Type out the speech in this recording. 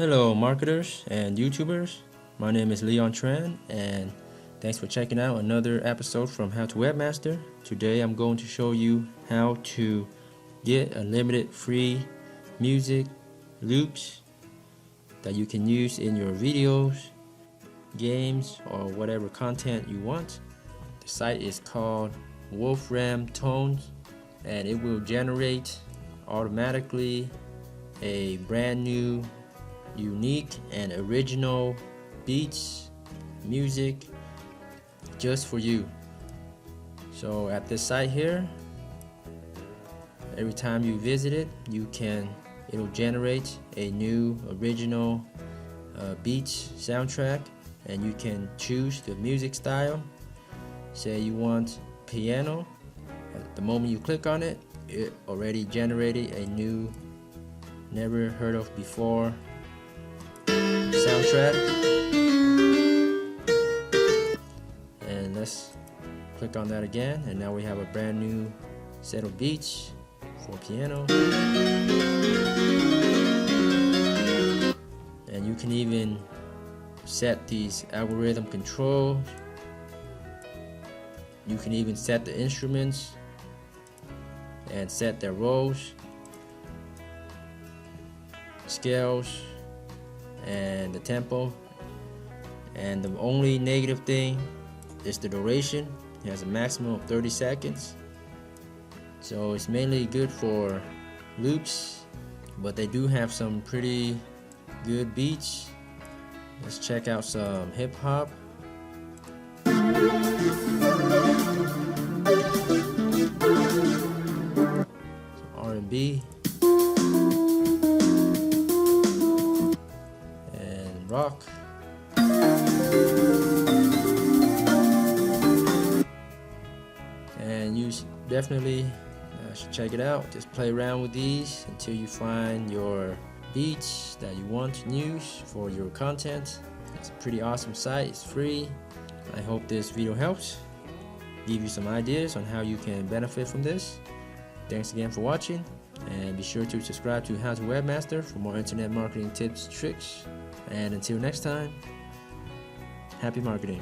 Hello marketers and YouTubers, my name is Leon Tran and thanks for checking out another episode from How to Webmaster. Today I'm going to show you how to get unlimited free music loops that you can use in your videos, games, or whatever content you want. The site is called Wolfram Tones and it will generate automatically a brand new, unique and original beats, music just for you. So at this site here, every time you visit it, it'll generate a new original beats soundtrack, and you can choose the music style. Say you want piano. At the moment you click on it, it already generated a new, never heard of before soundtrack. And let's click on that again, and now we have a brand new set of beats for piano. And you can even set these algorithm controls. You can even set the instruments and set their roles, scales, and the tempo. And the only negative thing is the duration. It has a maximum of 30 seconds. So it's mainly good for loops, but they do have some pretty good beats. Let's check out some hip hop. R&B and rock. And you definitely should check it out. Just play around with these until you find your beats that you want to use for your content. It's a pretty awesome site. It's free. I hope this video helps, give you some ideas on how you can benefit from this. Thanks again for watching, and be sure to subscribe to How to Webmaster for more internet marketing tips, tricks, and until next time, happy marketing.